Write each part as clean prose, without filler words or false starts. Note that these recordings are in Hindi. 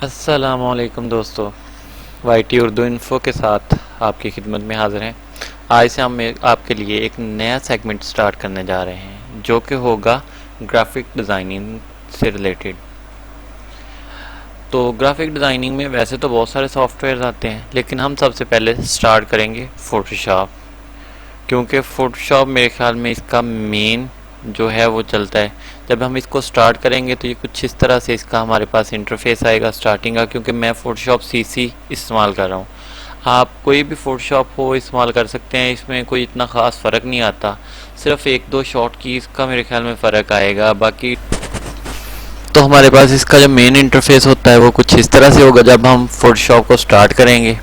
अस्सलामुअलैकुम दोस्तों, वाईटी उर्दू इन्फो के साथ आपकी खिदमत में हाज़िर हैं। आज से हम आपके लिए एक नया सेगमेंट स्टार्ट करने जा रहे हैं जो कि होगा ग्राफिक डिज़ाइनिंग से रिलेटेड। तो ग्राफिक डिज़ाइनिंग में वैसे तो बहुत सारे सॉफ्टवेयर आते हैं, लेकिन हम सबसे पहले स्टार्ट करेंगे फ़ोटोशॉप, क्योंकि फ़ोटोशॉप मेरे ख्याल में इसका मेन जो है वो चलता है। जब हम इसको स्टार्ट करेंगे तो ये कुछ इस तरह से इसका हमारे पास इंटरफेस आएगा स्टार्टिंग का, क्योंकि मैं फ़ोटोशॉप सीसी इस्तेमाल कर रहा हूँ। आप कोई भी फ़ोटोशॉप हो इस्तेमाल कर सकते हैं, इसमें कोई इतना ख़ास फ़र्क नहीं आता, सिर्फ एक दो शॉर्ट कीज़ का मेरे ख्याल में फ़र्क आएगा। बाकी तो हमारे पास इसका जो मेन इंटरफेस होता है वो कुछ इस तरह से होगा। जब हम फ़ोटोशॉप को स्टार्ट करेंगे,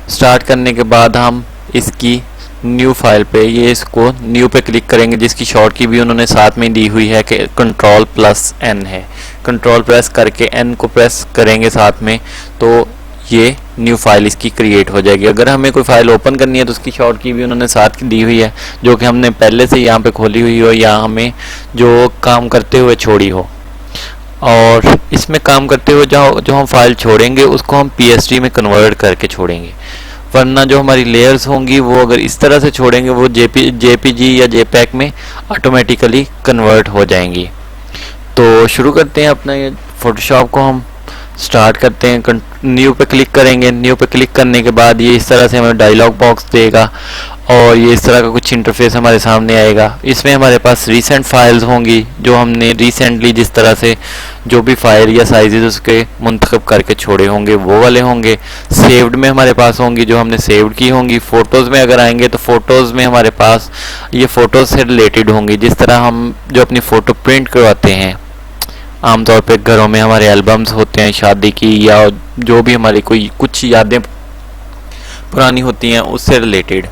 स्टार्ट करने के बाद हम इसकी न्यू फाइल पे ये इसको न्यू पे क्लिक करेंगे, जिसकी शॉर्ट की भी उन्होंने साथ में दी हुई है कि कंट्रोल+N है। कंट्रोल प्रेस करके N को प्रेस करेंगे साथ में, तो ये न्यू फाइल इसकी क्रिएट हो जाएगी। अगर हमें कोई फाइल ओपन करनी है तो उसकी शॉर्ट की भी उन्होंने साथ दी हुई है, जो कि हमने पहले से यहाँ पे खोली हुई हो या हमें जो काम करते हुए छोड़ी हो। और इसमें काम करते हुए जो हम फाइल छोड़ेंगे उसको हम PSD में कन्वर्ट करके छोड़ेंगे, वरना जो हमारी लेयर्स होंगी वो अगर इस तरह से छोड़ेंगे वो JPG या JPEG में ऑटोमेटिकली कन्वर्ट हो जाएंगी। तो शुरू करते हैं अपना ये फ़ोटोशॉप को हम स्टार्ट करते हैं। न्यू पे क्लिक करेंगे। न्यू पे क्लिक करने के बाद ये इस तरह से हमें डायलॉग बॉक्स देगा और ये इस तरह का कुछ इंटरफेस हमारे सामने आएगा। इसमें हमारे पास रीसेंट फाइल्स होंगी, जो हमने रिसेंटली जिस तरह से जो भी फाइल या साइजेस उसके मुंतखब करके छोड़े होंगे वो वाले होंगे। सेव्ड में हमारे पास होंगी जो हमने सेव्ड की होंगी। फ़ोटोज़ में अगर आएंगे तो फ़ोटोज़ में हमारे पास ये फ़ोटोज़ से रिलेटेड होंगी, जिस तरह हम जो अपनी फ़ोटो प्रिंट करवाते हैं। आमतौर पे घरों में हमारे एल्बम्स होते हैं शादी की, या जो भी हमारी कोई कुछ यादें पुरानी होती हैं उससे रिलेटेड।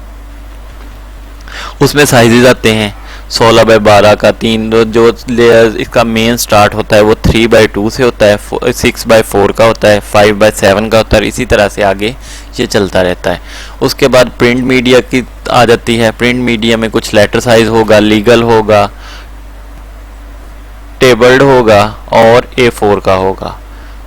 उसमें साइजेस आते हैं 16x12 का, 3 जो लेयर इसका मेन स्टार्ट होता है वो 3x2 से होता है, 6x4 का होता है, 5x7 का होता है, इसी तरह से आगे ये चलता रहता है। उसके बाद प्रिंट मीडिया की आ जाती है। प्रिंट मीडिया में कुछ लेटर साइज होगा, लीगल होगा, टेबल्ड होगा और A4 का होगा।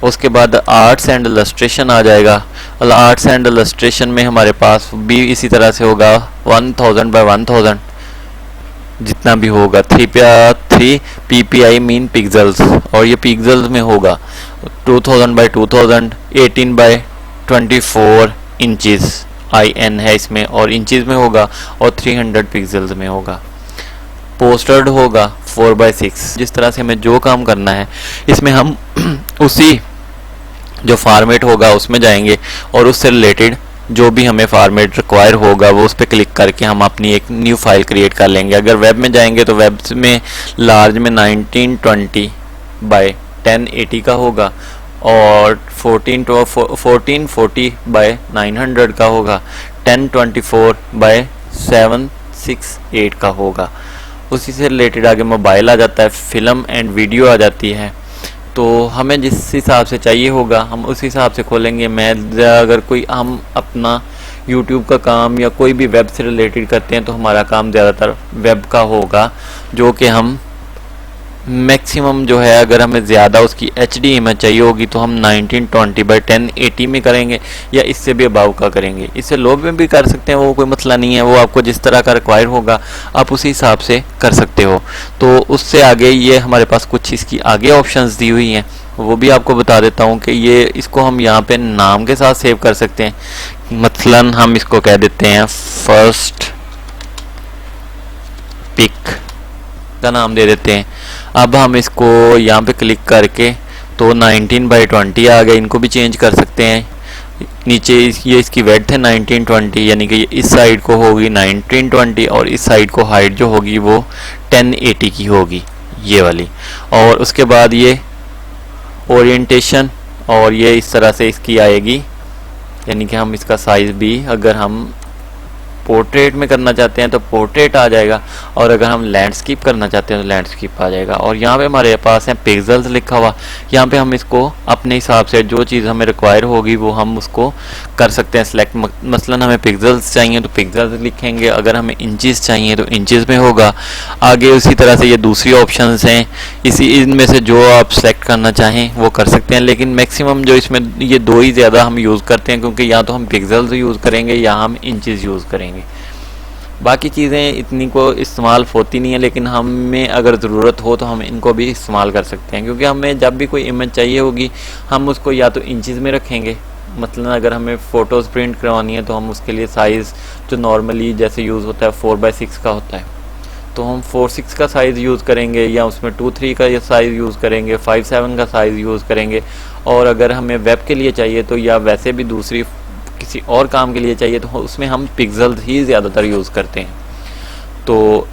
उसके बाद आर्ट्स एंड इलस्ट्रेशन आ जाएगा। आर्ट्स एंड इलस्ट्रेशन में हमारे पास भी इसी तरह से होगा 1000x1000 जितना भी होगा, 3 ppi मीन पिक्सल्स, और ये पिक्सल्स में होगा 2000x2000, 18x24 इंचेस IN है इसमें, और इंचेस में होगा, और 300 पिक्सल्स में होगा। पोस्टर्ड होगा 4x6। जिस तरह से हमें जो काम करना है इसमें हम उसी जो फॉर्मेट होगा उसमें जाएंगे और उससे रिलेटेड जो भी हमें फॉर्मेट रिक्वायर होगा वो उस पर क्लिक करके हम अपनी एक न्यू फाइल क्रिएट कर लेंगे। अगर वेब में जाएंगे तो वेब में लार्ज में 1920x1080 का होगा, और 1440x900 का होगा, 1024x768 का होगा। उसी से रिलेटेड आगे मोबाइल आ जाता है, फिल्म एंड वीडियो आ जाती है। तो हमें जिस हिसाब से चाहिए होगा हम उस हिसाब से खोलेंगे। मैं अगर कोई हम अपना YouTube का काम या कोई भी वेब से रिलेटेड करते हैं तो हमारा काम ज़्यादातर वेब का होगा, जो कि हम मैक्सिमम जो है अगर हमें ज़्यादा उसकी HD इमेज चाहिए होगी तो हम 1920x1080 में करेंगे, या इससे भी अबाव का करेंगे। इससे लो में भी कर सकते हैं, वो कोई मसला नहीं है। वो आपको जिस तरह का रिक्वायर होगा आप उसी हिसाब से कर सकते हो। तो उससे आगे ये हमारे पास कुछ इसकी आगे ऑप्शंस दी हुई हैं, वो भी आपको बता देता हूँ कि ये इसको हम यहाँ पे नाम के साथ सेव कर सकते हैं। मसलन हम इसको कह देते हैं फर्स्ट पिक का नाम दे देते हैं। अब हम इसको यहाँ पे क्लिक करके तो 19x20 आ गया, इनको भी चेंज कर सकते हैं। नीचे ये इसकी वेड्थ है 1920, यानी कि इस साइड को होगी 1920 और इस साइड को हाइट जो होगी वो 1080 की होगी, ये वाली। और उसके बाद ये ओरिएंटेशन, और ये इस तरह से इसकी आएगी, यानी कि हम इसका साइज़ भी अगर हम पोर्ट्रेट में करना चाहते हैं तो पोर्ट्रेट आ जाएगा, और अगर हम लैंडस्केप करना चाहते हैं तो लैंडस्केप आ जाएगा। और यहाँ पे हमारे पास है पिक्सेल्स लिखा हुआ, यहाँ पे हम इसको अपने हिसाब से जो चीज़ हमें रिक्वायर होगी वो हम उसको कर सकते हैं सिलेक्ट। मसलन हमें पिक्सेल्स चाहिए तो पिक्सेल्स लिखेंगे, अगर हमें इंचेस चाहिए तो इंचेस में होगा। आगे उसी तरह से ये दूसरी ऑप्शंस हैं, इनमें से जो आप सेलेक्ट करना चाहें वो कर सकते हैं, लेकिन मैक्सिमम जो इसमें ये दो ही ज़्यादा हम यूज़ करते हैं, क्योंकि या तो हम पिक्सेल्स यूज़ करेंगे या हम इंचेस यूज़ करेंगे। बाकी चीज़ें इतनी को इस्तेमाल होती नहीं है, लेकिन हमें अगर ज़रूरत हो तो हम इनको भी इस्तेमाल कर सकते हैं, क्योंकि हमें जब भी कोई इमेज चाहिए होगी हम उसको या तो इंचेस में रखेंगे। मतलब अगर हमें फ़ोटोज़ प्रिंट करवानी है तो हम उसके लिए साइज़ जो नॉर्मली जैसे यूज़ होता है 4x6 का होता है, तो हम 4:6 का साइज़ यूज़ करेंगे, या उसमें 2:3 का ये साइज़ यूज़ करेंगे, 5:7 का साइज़ यूज़ करेंगे। और अगर हमें वेब के लिए चाहिए तो, या वैसे भी दूसरी किसी और काम के लिए चाहिए तो उसमें हम पिक्सेल्स ही ज़्यादातर यूज़ करते हैं। तो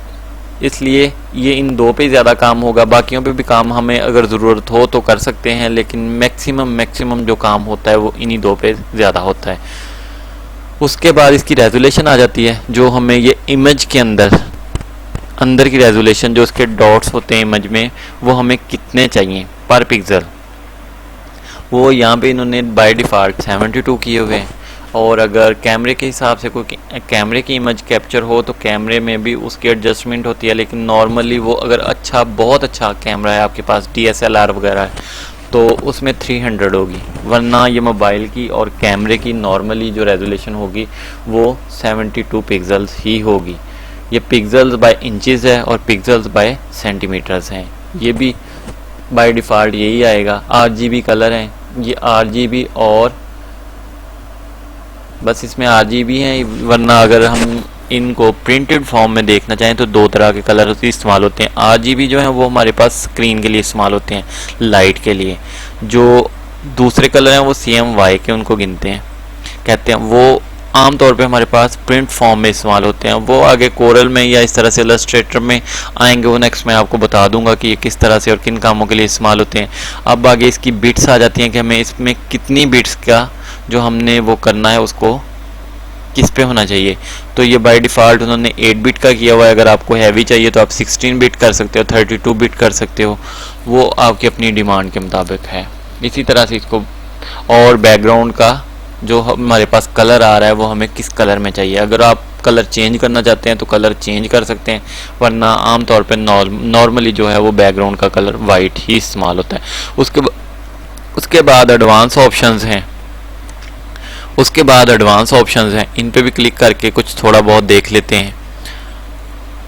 इसलिए ये इन दो पे ज़्यादा काम होगा, बाकियों पे भी काम हमें अगर ज़रूरत हो तो कर सकते हैं, लेकिन मैक्सिमम जो काम होता है वो इन्हीं दो पे ज़्यादा होता है। उसके बाद इसकी रेजोल्यूशन आ जाती है, जो हमें ये इमेज के अंदर की रेजोल्यूशन, जो उसके डॉट्स होते हैं इमेज में, वो हमें कितने चाहिए पर पिक्सल, वो यहाँ पे इन्होंने बाय डिफ़ॉल्ट 72 किए हुए हैं। और अगर कैमरे के हिसाब से कोई कैमरे की इमेज कैप्चर हो तो कैमरे में भी उसकी एडजस्टमेंट होती है, लेकिन नॉर्मली वो अगर बहुत अच्छा कैमरा है आपके पास, DSLR वगैरह है, तो उसमें 300 होगी, वरना ये मोबाइल की और कैमरे की नॉर्मली जो रेजोल्यूशन होगी वो 72 पिक्सल्स ही होगी। ये पिक्सल्स बाय इंचेस है और पिक्सल्स बाय सेंटीमीटर्स हैं, ये भी बाय डिफ़ॉल्ट यही आएगा। RGB कलर हैं, ये RGB और बस इसमें RGB हैं, वरना अगर हम इनको प्रिंटेड फॉर्म में देखना चाहें तो दो तरह के कलर इस्तेमाल होते हैं। RGB जो है वो हमारे पास स्क्रीन के लिए इस्तेमाल होते हैं, लाइट के लिए। जो दूसरे कलर हैं वो CMY के उनको गिनते हैं, कहते हैं, वो आम तौर पे हमारे पास प्रिंट फॉर्म में इस्तेमाल होते हैं। वो आगे कोरल में या इस तरह से इलस्ट्रेटर में आएंगे, वो नेक्स्ट मैं आपको बता दूंगा कि ये किस तरह से और किन कामों के लिए इस्तेमाल होते हैं। अब आगे इसकी बिट्स आ जाती हैं कि हमें इसमें कितनी बिट्स का जो हमने वो करना है उसको किस पे होना चाहिए। तो ये बाय डिफ़ॉल्ट उन्होंने 8 बिट का किया हुआ है। अगर आपको हैवी चाहिए तो आप 16 बिट कर सकते हो, 32 बिट कर सकते हो, वो आपकी अपनी डिमांड के मुताबिक है। इसी तरह से इसको, और बैकग्राउंड का जो हमारे पास कलर आ रहा है वो हमें किस कलर में चाहिए। अगर आप कलर चेंज करना चाहते हैं तो कलर चेंज कर सकते हैं, वरना आमतौर पर नॉर्मली जो है वो बैकग्राउंड का कलर वाइट ही इस्तेमाल होता है। उसके बाद एडवांस ऑप्शंस हैं, इन पे भी क्लिक करके कुछ थोड़ा बहुत देख लेते हैं।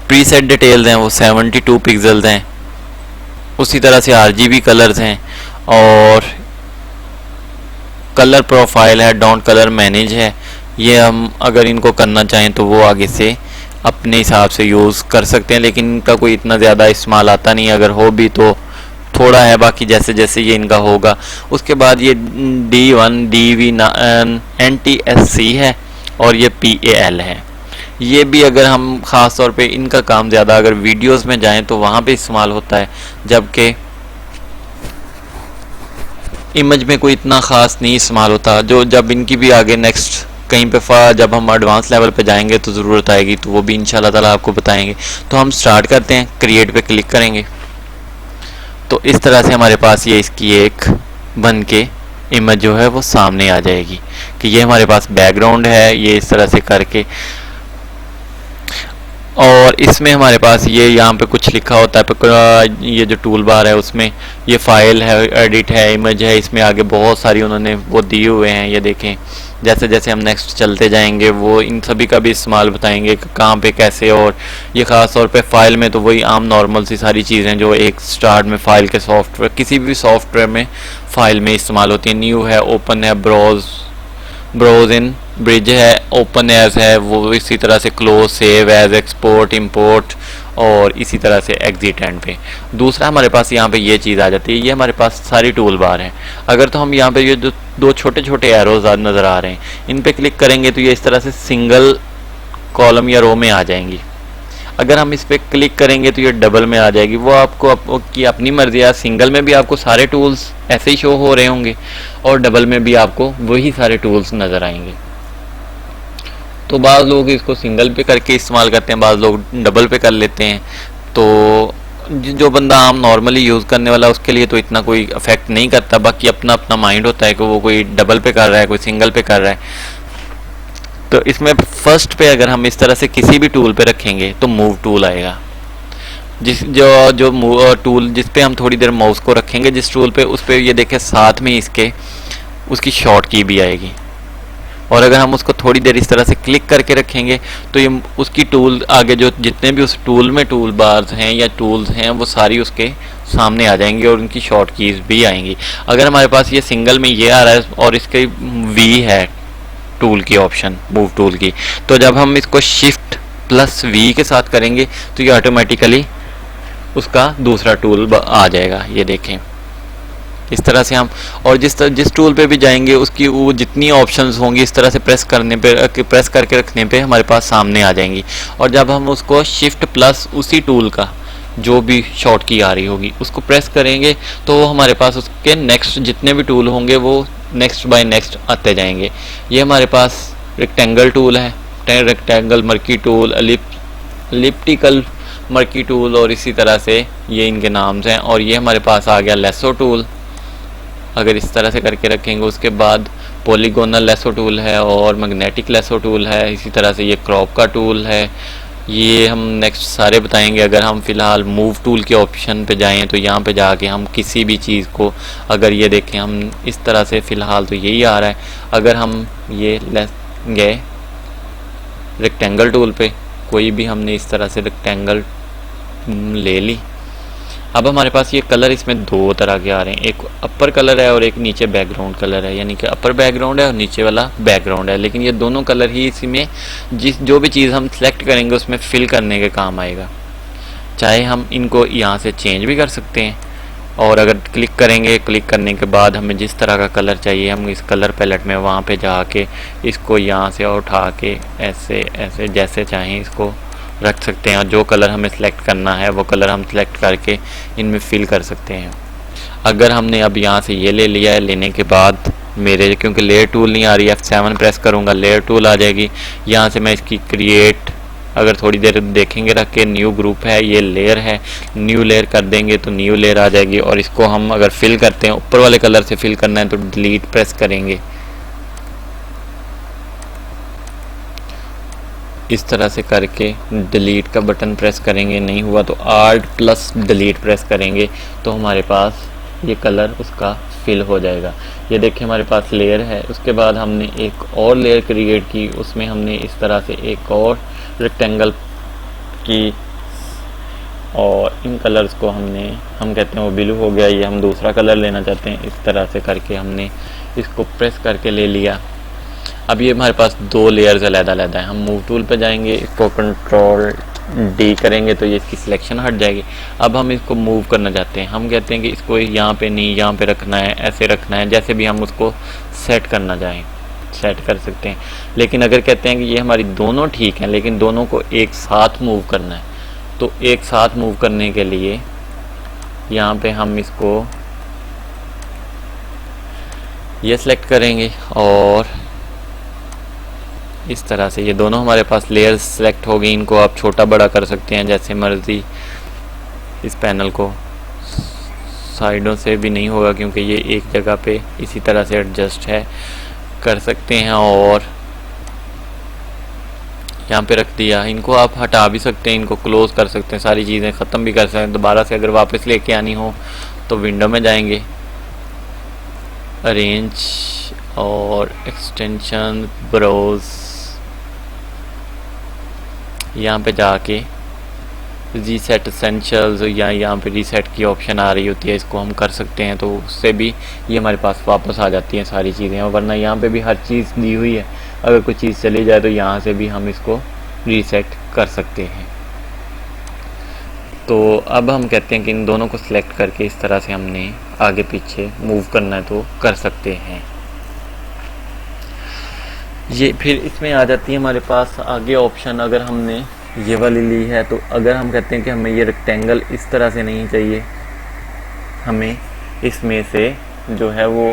प्रीसेट डिटेल्स हैं वो 72 पिक्सल्स हैं। उसी तरह से RGB कलर्स हैं, और कलर प्रोफाइल है, डोंट कलर मैनेज है। ये हम अगर इनको करना चाहें तो वो आगे से अपने हिसाब से यूज़ कर सकते हैं, लेकिन इनका कोई इतना ज़्यादा इस्तेमाल आता नहीं, अगर हो भी तो थोड़ा है, बाकी जैसे जैसे ये इनका होगा। उसके बाद ये D1 DV NTSC है, और ये PAL है। ये भी अगर हम ख़ास तौर पे इनका काम ज़्यादा अगर वीडियोस में जाएं तो वहाँ पे इस्तेमाल होता है, जबकि इमेज में कोई इतना ख़ास नहीं इस्तेमाल होता। जो जब इनकी भी आगे नेक्स्ट कहीं पे जब हम एडवांस लेवल पे जाएंगे तो ज़रूरत आएगी, तो वो भी इंशाल्लाह ताला आपको बताएंगे। तो हम स्टार्ट करते हैं, क्रिएट पे क्लिक करेंगे तो इस तरह से हमारे पास ये इसकी एक बन के इमेज जो है वो सामने आ जाएगी कि ये हमारे पास बैकग्राउंड है, ये इस तरह से करके। और इसमें हमारे पास ये यहाँ पे कुछ लिखा होता है, ये जो टूल बार है उसमें ये फाइल है, एडिट है, इमेज है, इसमें आगे बहुत सारी उन्होंने वो दिए हुए हैं। ये देखें, जैसे जैसे हम नेक्स्ट चलते जाएंगे वो इन सभी का भी इस्तेमाल बताएंगे कहाँ पे कैसे। और ये ख़ास तौर पे फाइल में तो वही आम नॉर्मल सी सारी चीज़ें जो एक स्टार्ट में फ़ाइल के सॉफ्टवेयर, किसी भी सॉफ्टवेयर में फ़ाइल में इस्तेमाल होती है। न्यू है, ओपन है, ब्राउज इन, ब्रिज है, ओपन एज है, वो इसी तरह से close, save as, export, import, और इसी तरह से एग्जिट एंड पे। दूसरा हमारे पास यहाँ पे ये चीज़ आ जाती है, ये हमारे पास सारी टूल बार है। अगर तो हम यहाँ पे ये जो दो छोटे छोटे एरोज नज़र आ रहे हैं, इन पे क्लिक करेंगे तो ये इस तरह से सिंगल कॉलम या रो में आ जाएंगी। अगर हम इस पर क्लिक करेंगे तो ये डबल में आ जाएगी। वो आपको की अपनी मर्जी है, सिंगल में भी आपको सारे टूल्स ऐसे ही शो हो रहे होंगे और डबल में भी आपको वही सारे टूल्स नज़र आएंगे। तो बाज़ लोग इसको सिंगल पे करके इस्तेमाल करते हैं, बाज़ लोग डबल पे कर लेते हैं। तो जो बंदा आम नॉर्मली यूज़ करने वाला उसके लिए तो इतना कोई अफेक्ट नहीं करता, बाकी अपना अपना माइंड होता है कि वो कोई डबल पे कर रहा है, कोई सिंगल पे कर रहा है। तो इसमें फर्स्ट पे अगर हम इस तरह से किसी भी टूल पे रखेंगे तो मूव टूल आएगा। जिस जो जो टूल जिस पे हम थोड़ी देर माउस को रखेंगे जिस टूल पे, उस पे ये देखें साथ में इसके उसकी शॉर्ट की भी आएगी। और अगर हम उसको थोड़ी देर इस तरह से क्लिक करके रखेंगे तो ये उसकी टूल आगे जो जितने भी उस टूल में टूल बार्स हैं या टूल्स हैं वो सारी उसके सामने आ जाएंगी और उनकी शॉर्ट कीज़ भी आएंगी। अगर हमारे पास ये सिंगल में ये आ रहा है और इसके वी है टूल की ऑप्शन, मूव टूल की, तो जब हम इसको शिफ्ट प्लस वी के साथ करेंगे तो ये ऑटोमेटिकली उसका दूसरा टूल आ जाएगा। ये देखें इस तरह से हम, और जिस टूल पे भी जाएंगे उसकी वो जितनी ऑप्शंस होंगी इस तरह से प्रेस करके रखने पे हमारे पास सामने आ जाएंगी। और जब हम उसको शिफ्ट प्लस उसी टूल का जो भी शॉर्ट की आ रही होगी उसको प्रेस करेंगे तो वो हमारे पास उसके नेक्स्ट जितने भी टूल होंगे वो नेक्स्ट बाय नेक्स्ट आते जाएंगे। ये हमारे पास रेक्टेंगल टूल है, rectangle murky tool, elliptical murky tool, और इसी तरह से ये इनके नाम्स हैं। और ये हमारे पास आ गया लेसो टूल, अगर इस तरह से करके रखेंगे। उसके बाद पॉलीगोनल लेसो टूल है और मैग्नेटिक लेसो टूल है, इसी तरह से ये क्रॉप का टूल है। ये हम नेक्स्ट सारे बताएंगे। अगर हम फ़िलहाल मूव टूल के ऑप्शन पे जाएं तो यहाँ पे जाके हम किसी भी चीज़ को, अगर ये देखें हम इस तरह से फ़िलहाल तो यही आ रहा है, अगर हम ये गए रेक्टेंगल टूल पे, कोई भी हमने इस तरह से रेक्टेंगल ले ली। अब हमारे पास ये कलर इसमें दो तरह के आ रहे हैं, एक अपर कलर है और एक नीचे बैकग्राउंड कलर है, यानी कि अपर बैकग्राउंड है और नीचे वाला बैकग्राउंड है। लेकिन ये दोनों कलर ही इसी में जो भी चीज़ हम सेलेक्ट करेंगे उसमें फिल करने के काम आएगा। चाहे हम इनको यहाँ से चेंज भी कर सकते हैं, और अगर क्लिक करेंगे, क्लिक करने के बाद हमें जिस तरह का कलर चाहिए हम इस कलर पैलेट में वहाँ पे जाके इसको यहाँ से उठा के ऐसे ऐसे जैसे चाहें इसको रख सकते हैं। और जो कलर हमें सेलेक्ट करना है वो कलर हम सेलेक्ट करके इनमें फिल कर सकते हैं। अगर हमने अब यहाँ से ये ले लिया है, लेने के बाद मेरे क्योंकि लेयर टूल नहीं आ रही, F7 प्रेस करूँगा लेयर टूल आ जाएगी। यहाँ से मैं इसकी क्रिएट, अगर थोड़ी देर देखेंगे रख के, न्यू ग्रुप है, ये लेयर है, न्यू लेयर कर देंगे तो न्यू लेयर आ जाएगी। और इसको हम अगर फिल करते हैं, ऊपर वाले कलर से फिल करना है तो डिलीट प्रेस करेंगे, इस तरह से करके डिलीट का बटन प्रेस करेंगे, नहीं हुआ तो आल्ट प्लस डिलीट प्रेस करेंगे तो हमारे पास ये कलर उसका फिल हो जाएगा। ये देखिए हमारे पास लेयर है, उसके बाद हमने एक और लेयर क्रिएट की, उसमें हमने इस तरह से एक और रेक्टेंगल की, और इन कलर्स को हम कहते हैं वो ब्लू हो गया, ये हम दूसरा कलर लेना चाहते हैं। इस तरह से करके हमने इसको प्रेस करके ले लिया। अब ये हमारे पास दो लेयर्स अलग-अलग है। हम मूव टूल पे जाएंगे, इसको कंट्रोल डी करेंगे तो ये इसकी सिलेक्शन हट जाएगी। अब हम इसको मूव करना चाहते हैं, हम कहते हैं कि इसको यहाँ पे नहीं, यहाँ पे रखना है, ऐसे रखना है, जैसे भी हम उसको सेट करना चाहें सेट कर सकते हैं। लेकिन अगर कहते हैं कि ये हमारी दोनों ठीक हैं लेकिन दोनों को एक साथ मूव करना है, तो एक साथ मूव करने के लिए यहाँ पे हम इसको ये सिलेक्ट करेंगे और इस तरह से ये दोनों हमारे पास लेयर्स सेलेक्ट हो गई। इनको आप छोटा बड़ा कर सकते हैं जैसे मर्ज़ी। इस पैनल को साइडों से भी नहीं होगा क्योंकि ये एक जगह पे इसी तरह से एडजस्ट है, कर सकते हैं। और यहाँ पे रख दिया, इनको आप हटा भी सकते हैं, इनको क्लोज कर सकते हैं, सारी चीज़ें ख़त्म भी कर सकते हैं। दोबारा से अगर वापस लेके आनी हो तो विंडो में जाएंगे, अरेंज और एक्सटेंशन, ब्राउज, यहाँ पे जाके रीसेट एसेंशियल्स या यहाँ पे रीसेट की ऑप्शन आ रही होती है, इसको हम कर सकते हैं। तो उससे भी ये हमारे पास वापस आ जाती हैं सारी चीज़ें। और वरना यहाँ पे भी हर चीज़ दी हुई है, अगर कोई चीज़ चली जाए तो यहाँ से भी हम इसको रीसेट कर सकते हैं। तो अब हम कहते हैं कि इन दोनों को सिलेक्ट करके इस तरह से हमने आगे पीछे मूव करना है तो कर सकते हैं। ये फिर इसमें आ जाती है हमारे पास आगे ऑप्शन, अगर हमने ये वाली ली है तो अगर हम कहते हैं कि हमें ये रेक्टेंगल इस तरह से नहीं चाहिए, हमें इसमें से जो है वो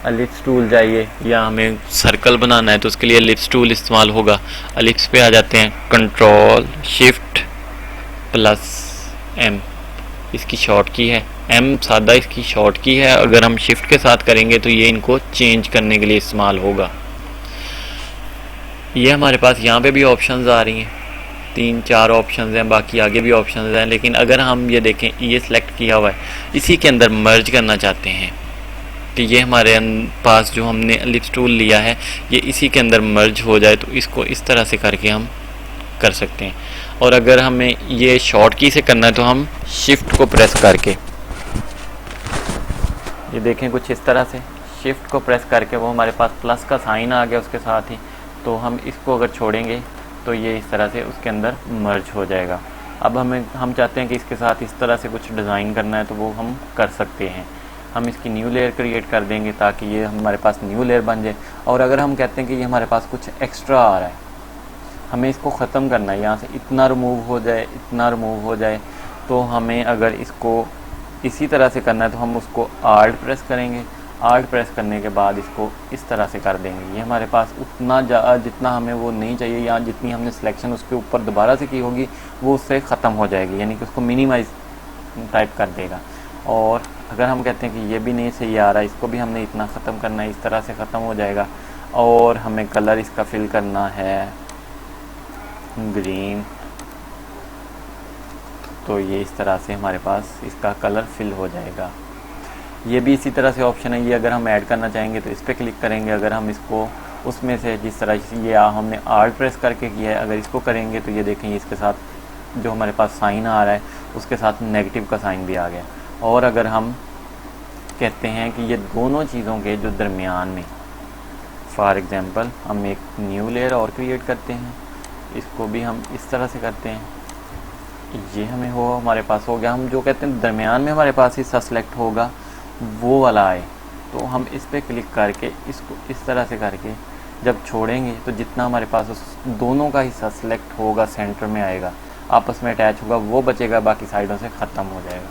एलिप्स टूल चाहिए या हमें सर्कल बनाना है तो उसके लिए एलिप्स टूल इस्तेमाल होगा। एलिप्स पे आ जाते हैं, कंट्रोल शिफ्ट प्लस एम इसकी शॉर्ट की है, एम सादा इसकी शॉर्ट की है। अगर हम शिफ्ट के साथ करेंगे तो ये इनको चेंज करने के लिए इस्तेमाल होगा। ये हमारे पास यहाँ पे भी ऑप्शंस आ रही हैं, 3-4 ऑप्शंस हैं, बाकी आगे भी ऑप्शंस हैं। लेकिन अगर हम ये देखें, ये सिलेक्ट किया हुआ है, इसी के अंदर मर्ज करना चाहते हैं कि ये हमारे पास जो हमने एलिप्स टूल लिया है ये इसी के अंदर मर्ज हो जाए, तो इसको इस तरह से करके हम कर सकते हैं। और अगर हमें ये शॉर्ट की से करना है तो हम शिफ्ट को प्रेस करके, ये देखें कुछ इस तरह से, शिफ्ट को प्रेस करके वो हमारे पास प्लस का साइन आ गया उसके साथ ही, तो हम इसको अगर छोड़ेंगे तो ये इस तरह से उसके अंदर मर्ज हो जाएगा। अब हम चाहते हैं कि इसके साथ इस तरह से कुछ डिज़ाइन करना है तो वो हम कर सकते हैं। हम इसकी न्यू लेयर क्रिएट कर देंगे ताकि ये हमारे पास न्यू लेयर बन जाए। और अगर हम कहते हैं कि ये हमारे पास कुछ एक्स्ट्रा आ रहा है, हमें इसको ख़त्म करना है, यहाँ से इतना रिमूव हो जाए, इतना रिमूव हो जाए, तो हमें अगर इसको इसी तरह से करना है तो हम उसको आल्ट प्रेस करेंगे। आल्ट प्रेस करने के बाद इसको इस तरह से कर देंगे। ये हमारे पास उतना जितना हमें वो नहीं चाहिए या जितनी हमने सिलेक्शन उसके ऊपर दोबारा से की होगी वो उससे ख़त्म हो जाएगी, यानी कि उसको मिनिमाइज टाइप कर देगा। और अगर हम कहते हैं कि ये भी नहीं सही आ रहा है, इसको भी हमने इतना ख़त्म करना है, इस तरह से ख़त्म हो जाएगा। और हमें कलर इसका फिल करना है ग्रीन, तो ये इस तरह से हमारे पास इसका कलर फिल हो जाएगा। ये भी इसी तरह से ऑप्शन है, ये अगर हम ऐड करना चाहेंगे तो इस पर क्लिक करेंगे। अगर हम इसको उसमें से जिस तरह से ये हमने आल्ट प्रेस करके किया है, अगर इसको करेंगे तो ये देखें इसके साथ जो हमारे पास साइन आ रहा है उसके साथ नेगेटिव का साइन भी आ गया। और अगर हम कहते हैं कि ये दोनों चीज़ों के जो दरमियान में, फॉर एग्ज़ाम्पल हम एक न्यू लेयर और क्रिएट करते हैं, इसको भी हम इस तरह से करते हैं, ये हमें हमारे पास हो गया। हम जो कहते हैं दरमियान में हमारे पास हिस्सा सेलेक्ट होगा वो वाला आए, तो हम इस पर क्लिक करके इसको इस तरह से करके जब छोड़ेंगे तो जितना हमारे पास उस दोनों का हिस्सा सेलेक्ट होगा सेंटर में आएगा, आपस में अटैच होगा, वो बचेगा, बाकी साइडों से ख़त्म हो जाएगा।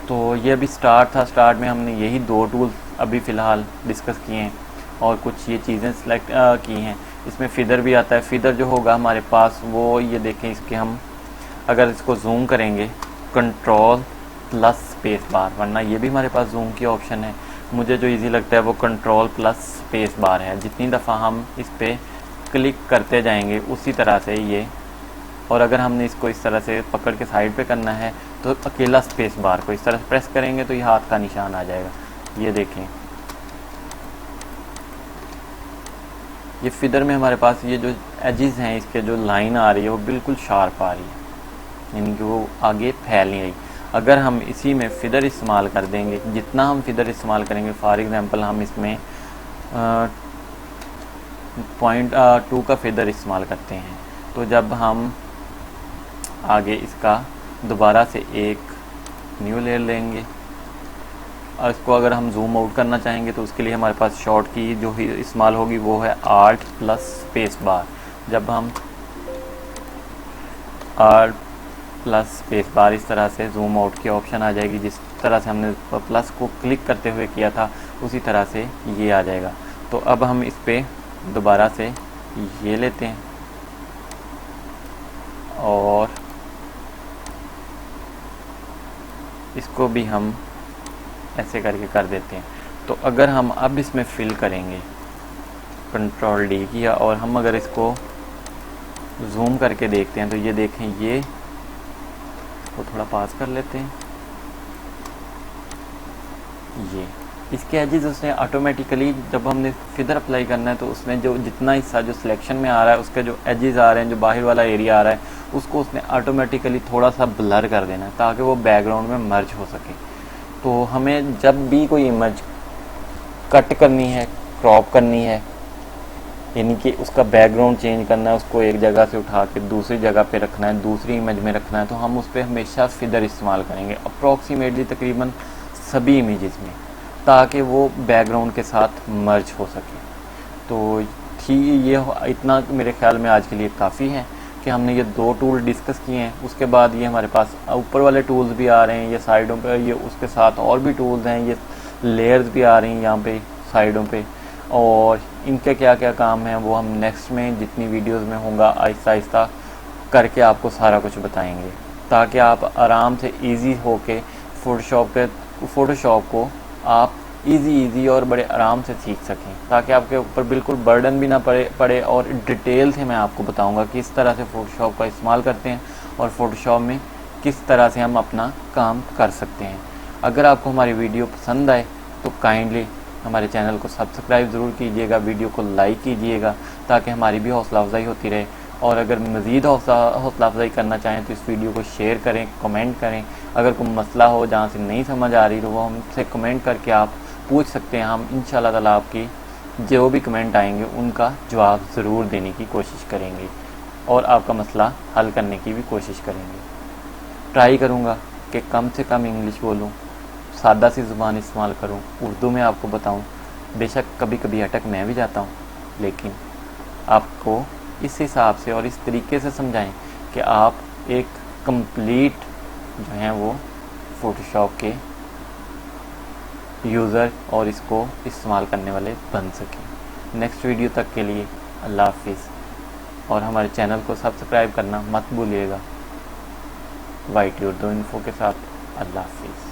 तो ये अभी स्टार्ट था, स्टार्ट में हमने यही 2 टूल्स अभी फ़िलहाल डिस्कस किए हैं और कुछ ये चीज़ें सेलेक्ट की हैं। इसमें फिदर भी आता है। फिदर जो होगा हमारे पास वो ये देखें, इसके हम अगर इसको जूम करेंगे कंट्रोल प्लस स्पेस बार, वरना ये भी हमारे पास जूम की ऑप्शन है। मुझे जो इजी लगता है वो कंट्रोल प्लस स्पेस बार है। जितनी दफ़ा हम इस पर क्लिक करते जाएंगे उसी तरह से ये, और अगर हमने इसको इस तरह से पकड़ के साइड पे करना है तो अकेला स्पेस बार को इस तरह से प्रेस करेंगे तो ये हाथ का निशान आ जाएगा। ये देखें, ये फिदर में हमारे पास ये जो एजेस हैं, इसके जो लाइन आ रही है वो बिल्कुल शार्प आ रही है, यानी कि वो आगे फैल नहीं रही। अगर हम इसी में फिदर इस्तेमाल कर देंगे, जितना हम फिदर इस्तेमाल करेंगे, फॉर एग्ज़ाम्पल हम इसमें 0.2 का फिदर इस्तेमाल करते हैं, तो जब हम आगे इसका दोबारा से एक न्यू लेयर लेंगे और इसको अगर हम जूम आउट करना चाहेंगे तो उसके लिए हमारे पास शॉर्ट की जो ही इस्तेमाल होगी वो है आल्ट प्लस स्पेस बार। जब हम आल्ट प्लस स्पेस बार इस तरह से जूम आउट की ऑप्शन आ जाएगी, जिस तरह से हमने प्लस को क्लिक करते हुए किया था उसी तरह से ये आ जाएगा। तो अब हम इस पर दोबारा से ये लेते हैं और इसको भी हम ऐसे करके कर देते हैं। तो अगर हम अब इसमें फिल करेंगे, कंट्रोल डी किया और हम अगर इसको जूम करके देखते हैं तो ये देखें, ये इसको थोड़ा पास कर लेते हैं, ये इसके एजेस उसने ऑटोमेटिकली जब हमने फिदर अप्लाई करना है तो उसने जो जितना हिस्सा जो सिलेक्शन में आ रहा है उसके जो एजेस आ रहे हैं, जो बाहर वाला एरिया आ रहा है, उसको उसने ऑटोमेटिकली थोड़ा सा ब्लर कर देना है ताकि वो बैकग्राउंड में मर्ज हो सके। तो हमें जब भी कोई इमेज कट करनी है, क्रॉप करनी है, यानी कि उसका बैकग्राउंड चेंज करना है, उसको एक जगह से उठा के दूसरी जगह पे रखना है, दूसरी इमेज में रखना है, तो हम उस पर हमेशा फिदर इस्तेमाल करेंगे अप्रॉक्सीमेटली तकरीबन सभी इमेजेस में, ताकि वो बैकग्राउंड के साथ मर्ज हो सके। तो ये इतना मेरे ख्याल में आज के लिए काफ़ी है कि हमने ये 2 टूल डिस्कस किए हैं। उसके बाद ये हमारे पास ऊपर वाले टूल्स भी आ रहे हैं, ये साइडों पर, ये उसके साथ और भी टूल्स हैं, ये लेयर्स भी आ रही हैं यहाँ पे साइडों पे, और इनके क्या क्या काम है वो हम नेक्स्ट में जितनी वीडियोस में होगा आहिस्ता आहिस्ता करके आपको सारा कुछ बताएंगे, ताकि आप आराम से इजी होके फ़ोटोशॉप को आप इजी और बड़े आराम से सीख सकें, ताकि आपके ऊपर बिल्कुल बर्डन भी ना पड़े और डिटेल से मैं आपको बताऊंगा किस तरह से फ़ोटोशॉप का इस्तेमाल करते हैं और फ़ोटोशॉप में किस तरह से हम अपना काम कर सकते हैं। अगर आपको हमारी वीडियो पसंद आए तो काइंडली हमारे चैनल को सब्सक्राइब ज़रूर कीजिएगा, वीडियो को लाइक कीजिएगा, ताकि हमारी भी हौसला अफजाई होती रहे। और अगर मज़ीद हौसला अफजाई करना चाहें तो इस वीडियो को शेयर करें, कमेंट करें। अगर कोई मसला हो जहाँ से नहीं समझ आ रही तो वो हमसे कमेंट करके आप पूछ सकते हैं। हम इंशाल्लाह ताला आपकी जो भी कमेंट आएंगे उनका जवाब ज़रूर देने की कोशिश करेंगे और आपका मसला हल करने की भी कोशिश करेंगे। ट्राई करूँगा कि कम से कम इंग्लिश बोलूँ, सादा सी ज़ुबान इस्तेमाल करूँ, उर्दू में आपको बताऊँ। बेशक कभी कभी अटक मैं भी जाता हूँ, लेकिन आपको इस हिसाब से और इस तरीके से समझाएं कि आप एक कंप्लीट जो हैं वो फ़ोटोशॉप के यूज़र और इसको इस्तेमाल करने वाले बन सकें। नेक्स्ट वीडियो तक के लिए अल्लाह हाफिज़, और हमारे चैनल को सब्सक्राइब करना मत भूलिएगा। वाईटी उर्दू इन्फो के साथ अल्लाह हाफिज़।